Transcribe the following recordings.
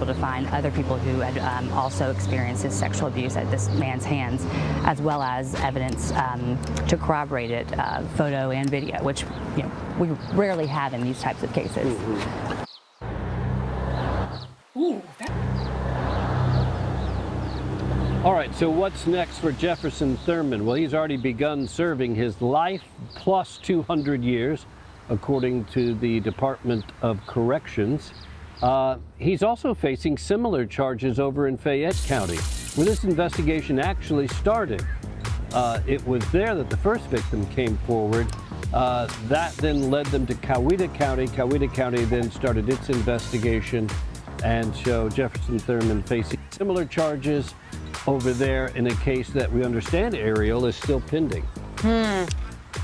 able to find other people who had also experienced his sexual abuse at this man's hands, as well as evidence to corroborate it, photo and video, which we rarely have in these types of cases. Ooh. All right, so what's next for Jefferson Thurman? Well, he's already begun serving his life plus 200 years, according to the Department of Corrections. He's also facing similar charges over in Fayette County, where this investigation actually started. It was there that the first victim came forward. That then led them to Coweta County. Coweta County then started its investigation, and so Jefferson Thurman facing similar charges over there in a case that we understand, Ariel, is still pending.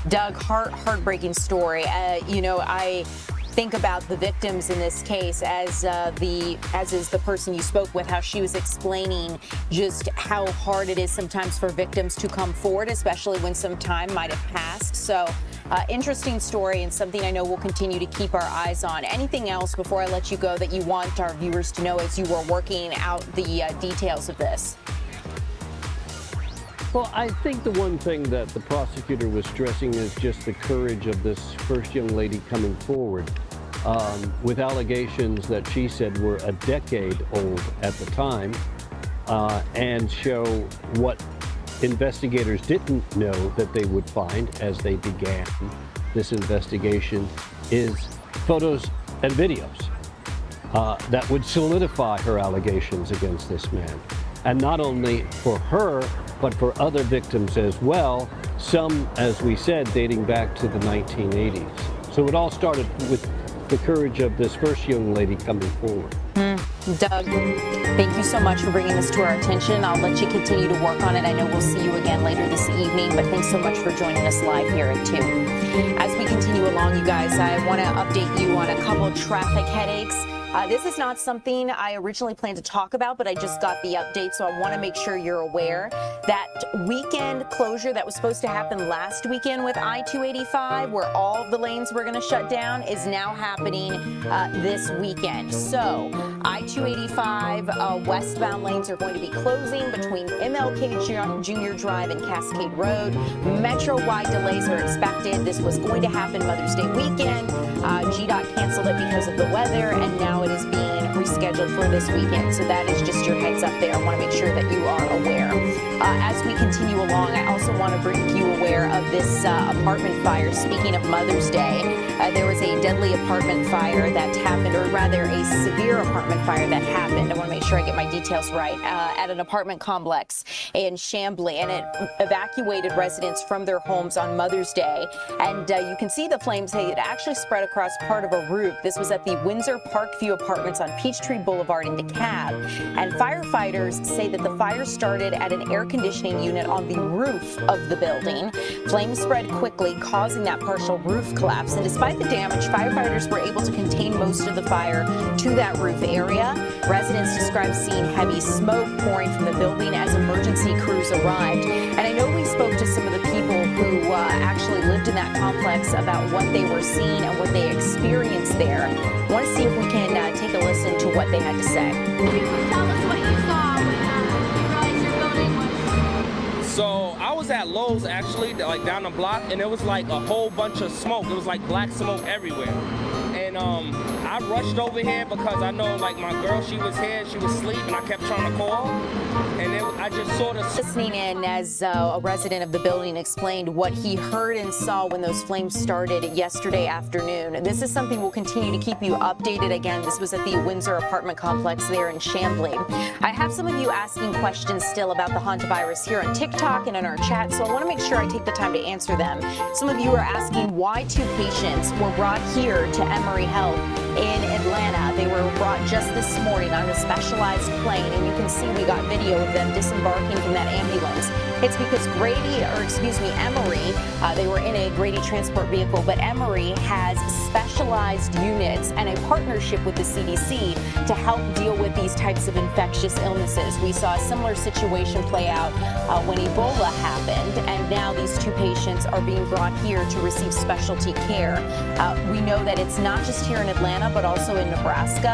Doug, heartbreaking story. I think about the victims in this case as is the person you spoke with, how she was explaining just how hard it is sometimes for victims to come forward, especially when some time might have passed. So interesting story, and something I know we'll continue to keep our eyes on. Anything else before I let you go that you want our viewers to know as you were working out the details of this? Well, I think the one thing that the prosecutor was stressing is just the courage of this first young lady coming forward with allegations that she said were a decade old at the time, and show what investigators didn't know that they would find as they began this investigation is photos and videos that would solidify her allegations against this man. And not only for her, but for other victims as well, some, as we said, dating back to the 1980s. So it all started with the courage of this first young lady coming forward. Doug, thank you so much for bringing this to our attention. I'll let you continue to work on it. I know we'll see you again later this evening, but thanks so much for joining us live here at 2. As we continue along, you guys, I want to update you on a couple traffic headaches. This is not something I originally planned to talk about, but I just got the update, so I want to make sure you're aware. That weekend closure that was supposed to happen last weekend with I-285, where all of the lanes were going to shut down, is now happening this weekend. So I-285 westbound lanes are going to be closing between MLK Junior Drive and Cascade Road. Metro-wide delays are expected. This was going to happen Mother's Day weekend. GDOT canceled it because of the weather, and now it is being rescheduled for this weekend. So that is just your heads up there. I want to make sure that you are aware. As we continue along, I also want to bring you aware of this apartment fire. Speaking of Mother's Day, there was a deadly apartment fire that happened, or rather a severe apartment fire that happened. I want to make sure I get my details right. At an apartment complex in Chamblee, and it evacuated residents from their homes on Mother's Day. And you can see the flames. It actually spread across part of a roof. This was at the Windsor Parkview Apartments on Peachtree Boulevard in DeKalb. And firefighters say that the fire started at an air conditioning unit on the roof of the building. Flames spread quickly, causing that partial roof collapse. And despite the damage, firefighters were able to contain most of the fire to that roof area. Residents described seeing heavy smoke pouring from the building as emergency crews arrived. And I know we spoke to some of the people who actually lived in that complex about what they were seeing and what they experienced there. I want to see if we can take a listen to what they had to say. Tell us what you saw when you realized your building was... So I was at Lowe's actually, like down the block, and it was like a whole bunch of smoke. It was like black smoke everywhere. And I rushed over here because I know like my girl, she was here, she was asleep, and I kept trying to call. And I just sort of... Listening in as a resident of the building explained what he heard and saw when those flames started yesterday afternoon. This is something we'll continue to keep you updated. Again, this was at the Windsor apartment complex there in Chamblee. I have some of you asking questions still about the hantavirus here on TikTok and in our chat, so I want to make sure I take the time to answer them. Some of you are asking why 2 patients were brought here to Emory Health in Atlanta. They were brought just this morning on a specialized plane, and you can see we got video of them disembarking from that ambulance. It's because Emory, they were in a Grady transport vehicle, but Emory has specialized units and a partnership with the CDC to help deal with these types of infectious illnesses. We saw a similar situation play out when Ebola happened, and now these 2 patients are being brought here to receive specialty care. We know that it's not just here in Atlanta, but also in Nebraska.